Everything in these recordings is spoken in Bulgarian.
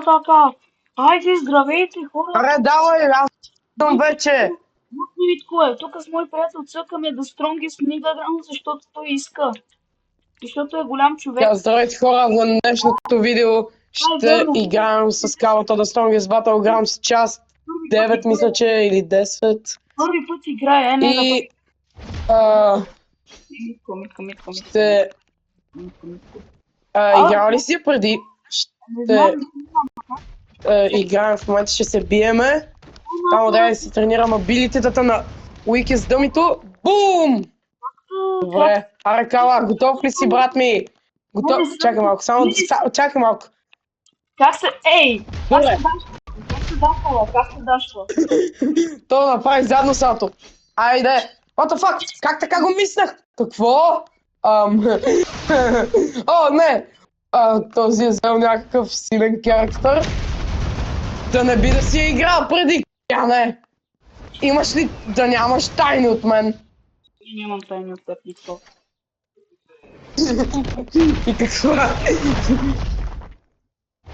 Така. Айде, здравейте, хора! Аре, давай, аз съм вече. Витко е. Тук с мой приятел цъкаме The Strongest Nigga Ground, защото той иска. Защото е голям човек. Здравейте хора, в днешното видео ще верно. играем с Калата The Strongest Battlegrounds част 9, мисля, че е, или 10. Първи път играе, не да И Митко. ще... Играл ли си преди? Не знам, Ще играем в момента, ще се биеме. Само да си тренирам абилитетата на Weakest Dummy-то. Бум! Добре. Аре, Кала, готов ли си, брат ми? Готов? Чакай малко, чакай малко. Как се... Ей! Добре. Как се дашва? То направи задно салто. Айде! What the fuck? Как така го мислях? Какво? О, не! Този е взел някакъв силен характер. Да не би да си е играл преди. Не! Имаш ли да нямаш тайни от мен? Нямам тайни от теб, Витко. И какво?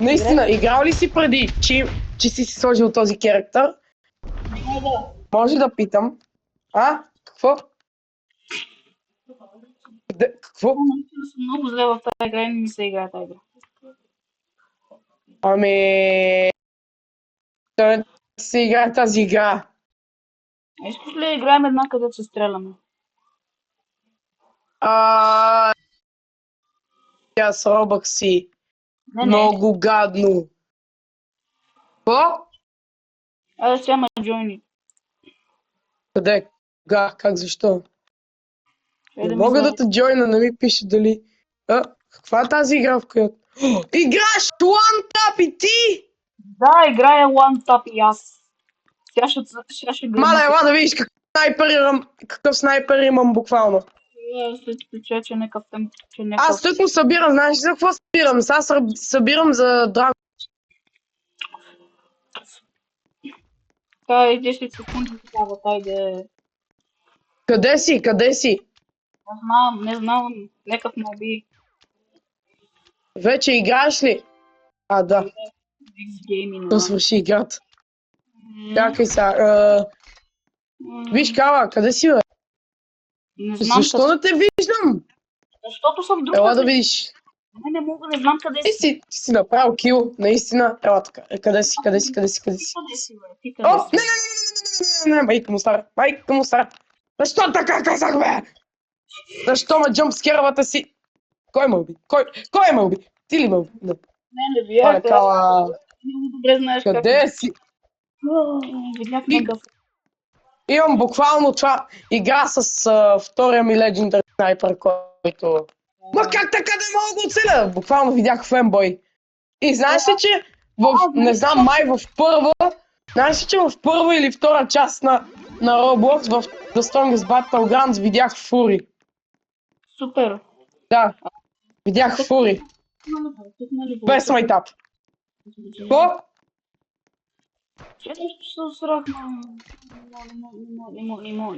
Наистина, играл ли си преди, че си сложил този характер? Не, да. Може да питам. Какво? Какво? Наистина съм много зле в тази игра и не ми се играе тази игра. Да не се играе тази игра. Искаш ли да играем една, където се стреляме? Аз робък си. Не. Много гадно. Какво? Сега ме джойни. Къде? Как, защо? Не мога мисля. да те джойна, не ми пише дали... Каква е тази игра, в която... Играш One Tap и ти! Да, играя One Tap и аз. Сега ще гледам. Мале, ела да видиш какъв снайпер имам буквално. След че някакъв тем, че Аз тъкмо събирам, знаеш за какво събирам? Аз събирам за драго. Та, 10 секунди става, тайде. Къде си? Не знам, някакъв ме уби. Вече играеш ли? Да. Gaming, То свърши играта. Чакай сега. Виж, Кала, къде си, бе? Не знам. Защо не те виждам? Защото съм друг. Ела да видиш. Не мога, не знам къде си. Ти си направил кил, наистина. Ела така. Къде си? Къде си, бе? Ти къде О, си? не, майка му стара. Защо така казах, бе? Защо ме джампскервате си? Кой ме уби? Кой ме уби? Ти ли ме уби? Не, вие. Кала. Много добре знаеш как. Къде си? Видях някакъв. Имам буквално това игра с втория ми Legendary Sniper, който... Ма как така не мога да оцеля? Буквално видях фенбой. И знаеш ли, че не знам, май в първа... Знаеш ли, че в първа или втора част на Roblox в The Strongest Battlegrounds видях Фури? Супер. Да, видях Фури. Без майтап. Какво? Че нещо се усрах не мога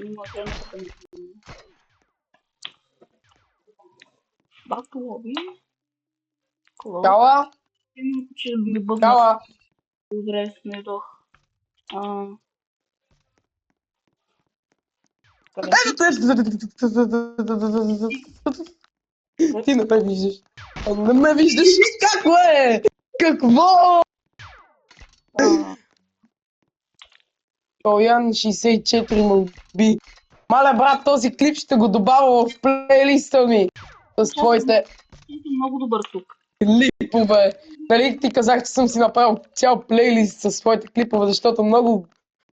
Back lobby. Кала? Че ми бъгна. Кала? Добре, не дох. Ти не ме виждаш. Не ме виждаш. Какво е? Какво? Тоян 64 молби. Маля, брат, този клип ще го добавя в плейлиста ми. С твоите много добър тук. клипове. Нали ти казах, че съм си направил цял плейлист с своите клипове, защото много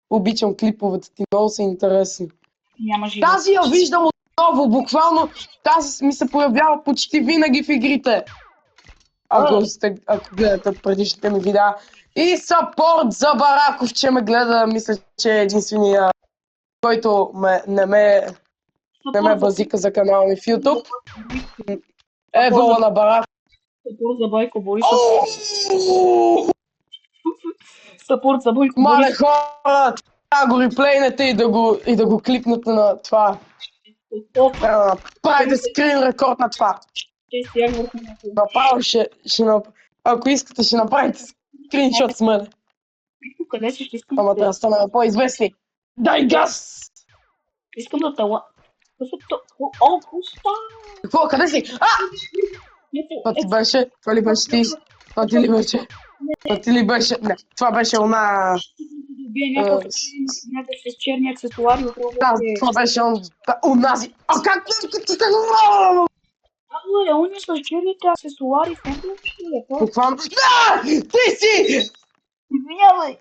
обичам клиповете ти, много са интересни. Тази я виждам отново, буквално тази ми се появява почти винаги в игрите. Ако гледате предишните ми видеа. И сапорт за Бараков, че ме гледа, мисля, че е единствения, който не ме базика за канала ми в YouTube. Вола на Бараков. Сапорт за Бойко Борисов. Сапорт за Бойко Борисов. Мале хора, трябва го реплейнете и да го клипнете на това. Правите скрин рекорд на това. Направо ако искате, ще направите скриншот с мен. Къде си? Ще искам Ама да трябва да станем по-известни. Дай газ! Искам да тала. О, пуста! Какво? Къде си? А! Това ти беше? Това ли беше ти? Това ти ли беше? Това ти ли беше? Не, това беше она... Бие някакъв с черни аксесуари от Да, Roblox. това беше онази. А как? Абе, он е с черните аксесуари в Roblox, ли? Буквално. Да! Ти си! Извинявай!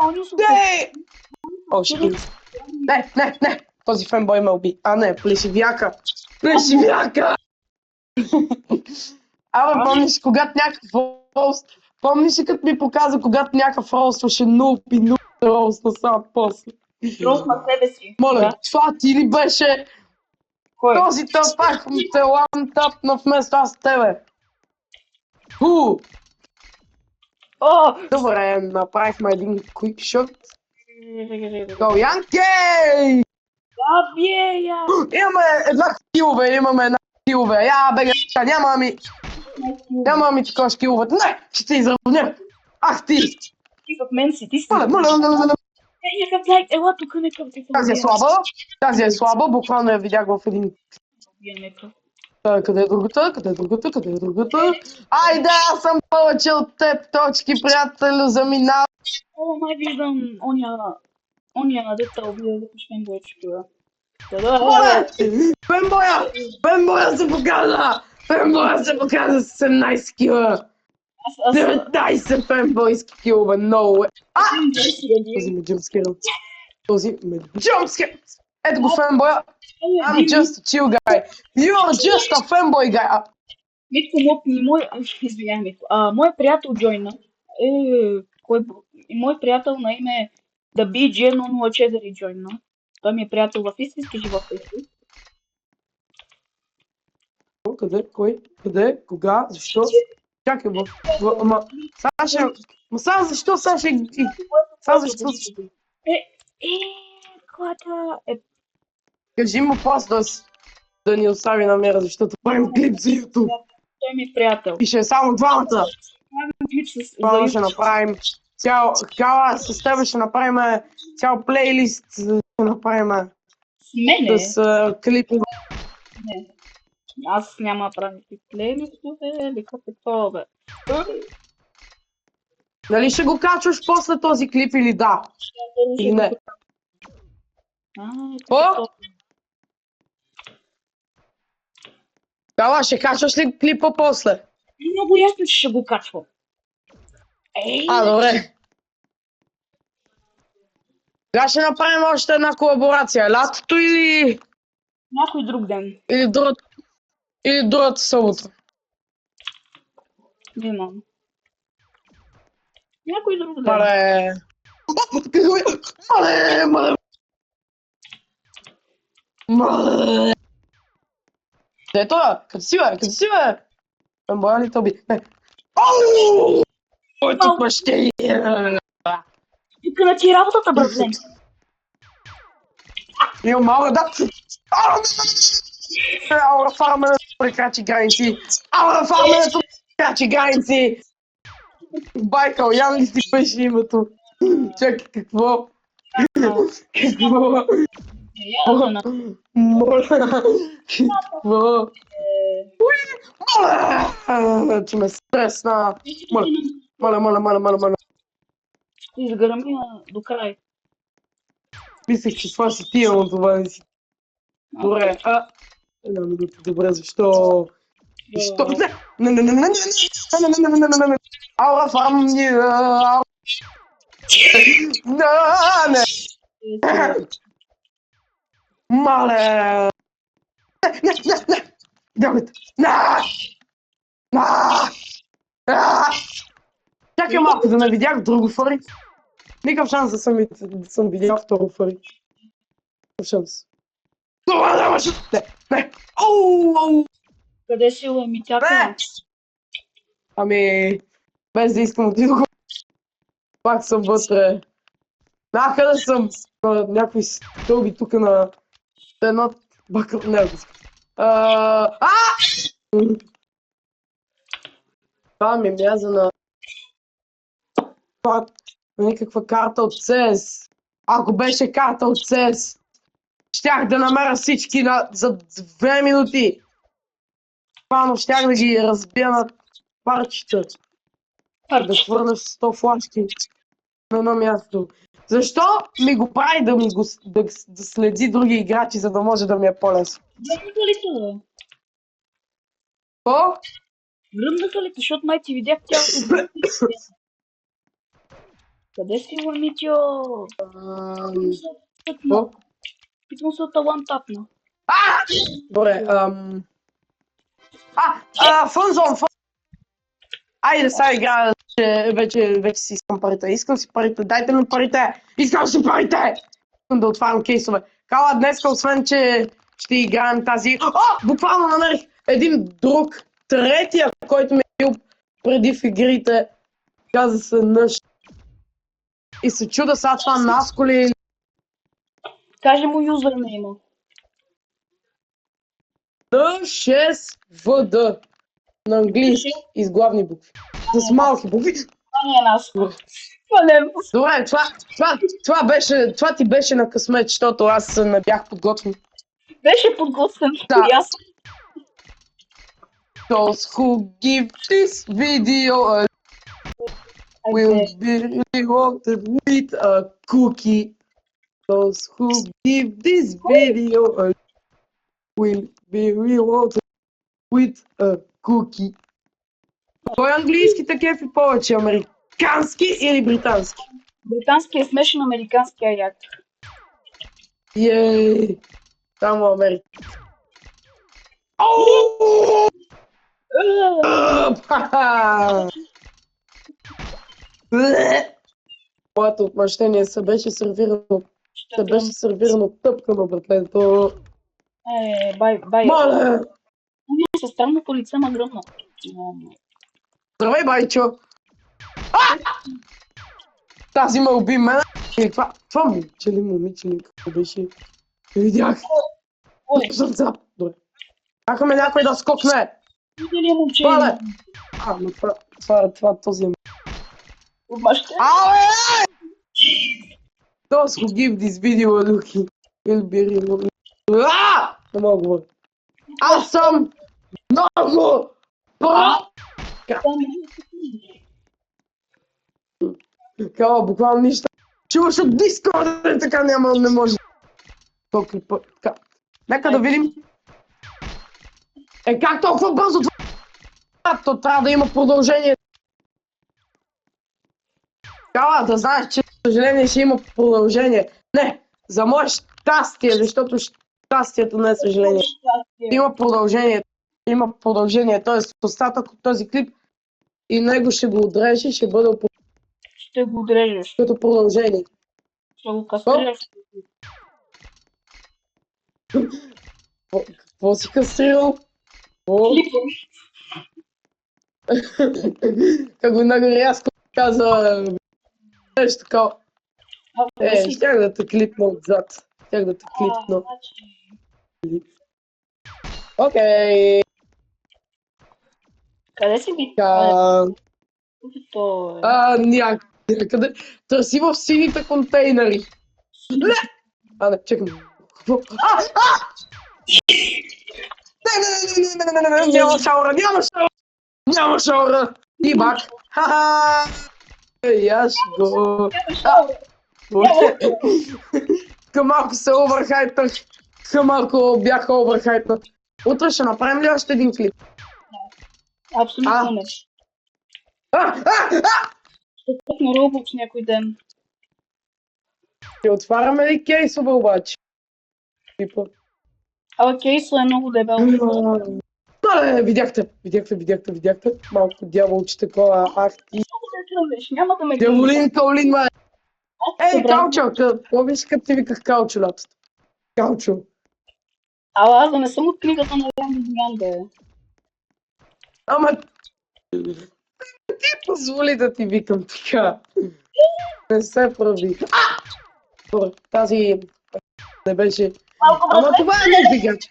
Он е с Не! О, черните шит. Не! Този фенбой ме уби. А, не, плешивяка. Плешивяка! Абе, помниш, когато някакъв рост... Помниш ли като ми показа, когато някакъв ростваше нулп и нулп рост на сам после? Рост на себе си. Моля, Да. това ти ли беше? Кой? Този тъпак те ламтъпна вместо аз тебе. Ху! О! Добре, направихме един quick shot. Go Янки! Да, бие я! Имаме една килове. Я, бега, няма ми такова шкилове. Не, ще те изравня. Ах ти! Ти в мен си, ти си. Моля. Някакъв лайк, ела тук некъв ти. Тази е слаба, буквално я видях в един... Къде е другата? Айде, аз съм повече от теб, точки, приятелю, заминавам. О, май виждам ония на дета убива за пешменбойчето. Моля! Фенбоя се показа с 17 кила. 19 фенбойски килове, no way. Този ме джампскер. Ето го фенбоя. I'm just a chill guy. You're just a fanboy guy. Митко, извинявай, Митко. Мой приятел джойна. Мой приятел на име The BG004 джойна. Той ми е приятел в истински живот. Къде? Кой? Къде? Кога? Защо? Чакай, ама... Саша... Сега защо Саша... Сега защо... Клата... Кажи му просто да ни остави намера, защото правим клип за YouTube. Той ми е приятел. Пише само двамата. Това ще направим с тебе ще направим цял плейлист, ще направим с мене? С клипове. Не. Аз няма да правя плейлистове, или какво е това, бе? Нали ще го качваш после този клип или да? Или не? О? Дала, ще качваш ли клипа после? Много ясно, че ще го качвам. Добре. Сега ще направим още една колаборация. Лятото или... Някой друг ден. Или другата събота. Не знам. Някой друг ден. Мале! Де е това? Къде си, бе? Боя ли тоби? Ау! Който пъще! Тук на ти работата, братлен. Имам малка, да! Аура фарменето прекрачи граници! Байкал, Ян ли си беше името? Чакай, какво? Моля! Какво? Моля! Че ме стресна! Моля! Ще изгърмя до край. Мислех, че това си ти, но това не си. Добре, една минута, добре, защо? Защо? Не. Аура фарм, не. Мале! Не! Дявайте! Чакай малко, да не видях друго фари. Никакъв шанс да съм видял второ фари. Никакъв шанс. Това нямаше! Не! Оу! Къде си лемитяка? Ами... Без да искам отидох. Пак съм вътре. Къде съм? Някой стълби тук на... Едно... Бакъл... Не, Това ми мяза на някаква карта от CS. Ако беше карта от CS, щях да намеря всички за 2 минути. Пано щях да ги разбия на парчета. Да хвърля 100 флашки на едно място. Защо ми го прави да следи други играчи, за да може да ми е по-лесно? Връмнаха ли те, бе? О? Връмнаха ли те, защото май ти видях тялото. Къде си, Върмитио? Питвам се от талант тапна. Добре, фънзон! Айде сега играя, че вече си искам парите. Искам си парите, дайте ми парите! Искам си парите! Искам да отварям кейсове. Кала, днеска, освен че ще играем тази... Буквално намерих един друг, третия, който ми е бил преди в игрите. Каза се Нъж. И се чуда сега това Наско ли... Кажи му юзернейма. Н6ВД. На английски и с главни букви. С малки букви. Това не е Наско. Добре, това ти беше на късмет, защото аз не бях подготвен. Беше подготвен. Да. Ясно. Those who give this video will be rewarded with a cookie. Those who give this video will be rewarded with a cookie. Кой английски такъв и повече? Американски или британски? Британски е смешен, американски е як. Ей! Само Америка. Моето отмъщение се беше сервирано тъпкано, братлето. Бай. Мале! Със странното лице ма гръмна. Здравей, байчо! Тази ме уби мен. Това момиче ли, какво беше? Видях. Сърца. Добре. Чакаме някой да скокне. Види ли момче? Мале! Но това този е... Ауе! Those who give this video a look will be rewarded. Не мога да говоря. Аз съм много Кала, буквално нищо. Чуваш от Discord, така не може. Нека да видим. Как толкова бързо това? То трябва да има продължение. Кала, да знаеш, че за съжаление ще има продължение. Не, за мое щастие, защото щастието не е съжаление. Има продължение. Има продължение, т.е. остатък от този клип и него ще го отрежеш и ще бъде ще го отрежеш. Като продължение. Ще го кастрираш. Какво си кастрирал? Как го много рязко каза нещо такова. Щях да те клипна отзад. Щях да те клипна. Окей. Къде си би? Някъде. Търси в сините контейнери. Не, чекай. Не, няма шаура. Няма шаура. И бак. Ха-ха. Яш го. Към малко се овърхайпнах. Към малко бях овърхайпнат. Утре ще направим ли още един клип? Абсолютно не. Ще пътна Roblox някой ден. Ще отваряме ли кейсове обаче? Кейсове е много дебел. Видяхте. Малко дяволче такова ахти. Няма да ме Дяволин, Каолин, ма. Каучо, какво беше като ти виках Каучо лятото? Каучо. Аз да не съм от книгата на Ян Димян, бе. Ама... Ти позволи да ти викам така. Не се прави. Тази... не беше... Ама това е нов играч.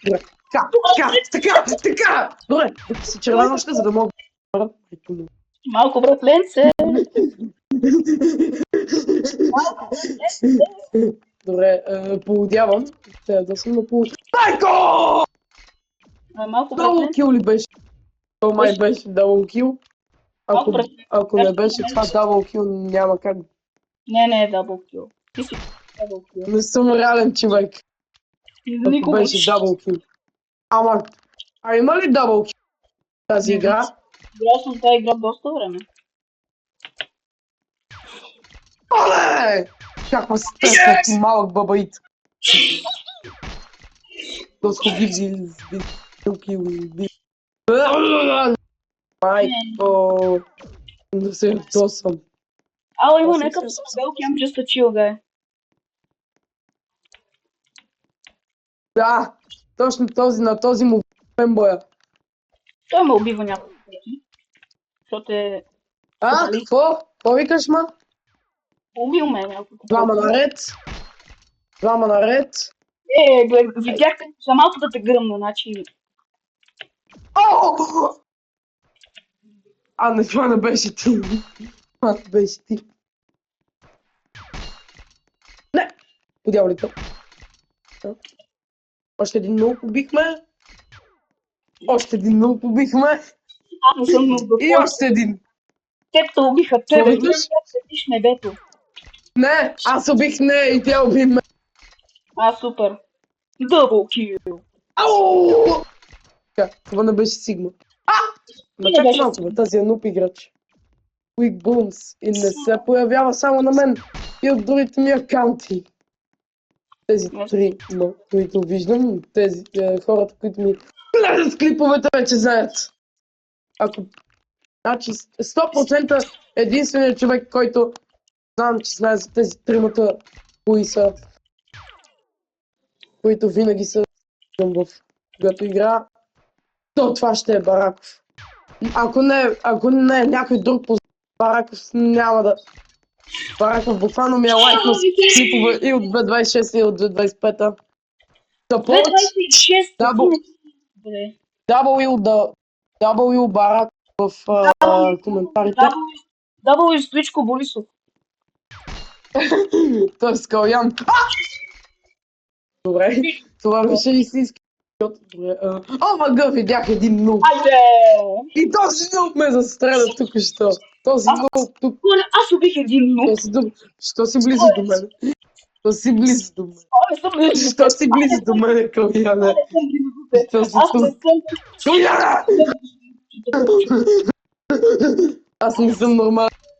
Така. Добре, тук си червено още, за да мога Малко братленце. Малко братленце. Добре, полудявам. Трябва да съм на полу... Майко! Малко Дабл братленце. кил ли беше? То май беше дабл кил. Ако не беше това дабл кил, няма как. Не е дабл кил. Ти си дабл кил. Не съм реален човек. Ако беше дабл кил. Ама, има ли дабл кил тази игра? Играл съм тази игра доста време. Оле! Как ме стъркат малък бабаит. Доско ги майко. Да се досам. Ала има някакъв белки, I'm just a chill guy. Да, точно на този му фенбоя. Той ме убива някакъв пъти. Защото е... Какво? Какво викаш, ма? Убил ме няколко. Двама наред. Видях за малко да те гръмна, значи... Не, това не беше ти. Това не беше ти. Не! Подявалите. Още един много побихме. Аз не съм много. И още един. Теб те убиха тебе. Ти седиш небето. Не, аз убих не и тя уби ме. Супер. Дъбл кил. Това не беше Сигма. Чакай малко, бе, тази е нуп играч. Quick Booms и не се появява само на мен и от другите ми акаунти. Тези три, които виждам, тези хората, които ми гледат с клиповете, вече знаят. Значи 100% единственият човек, който знам, че знае за тези тримата, кои са, които винаги са в когато игра, то това ще е Бараков. Ако не е някой друг познат, Бараков няма да... Бараков буквално ми е лайкнал с клипове и от 2.26 и от 2.25. 2.26? W Барак в коментарите. W Стоичко Борисов. Той е Скалян. Добре, това беше истински. Мага, видях един нуб. И този нуб ме застреля тук, що. Този нуб тук. Аз убих един нуб. Що си близо до мен? Що си близо до мен? Що си близо до мен, Каляне? Каляне!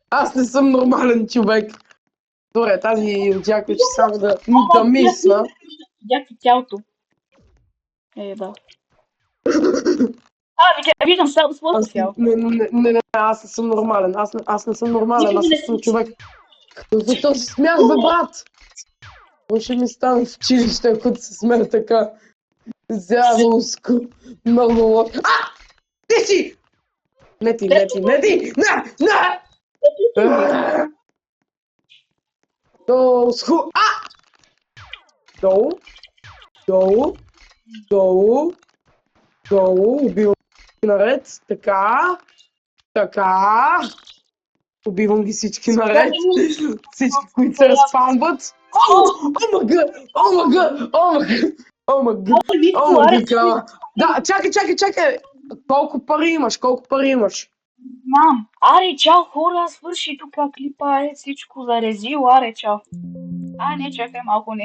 Аз не съм нормален човек. Добре, тази очаква, че само да мисля. Видях ти тялото. Да. Виждам сега да своето тяло. Не, аз не съм нормален. Аз не съм нормален, аз съм човек. Защо се смях, бе, брат? Може ми стана в училище, ако се смея така. Зяволско. Много лош. Ти си! Не ти! Не! Долу. Убивам ги наред. Така. Убивам ги всички наред. Всички, които се разпамват. Омага. Да, чакай. Колко пари имаш? Знам. Аре, чао, хора, свърши тук клипа, всичко зарезил, аре, чао. Не, чакай малко, не.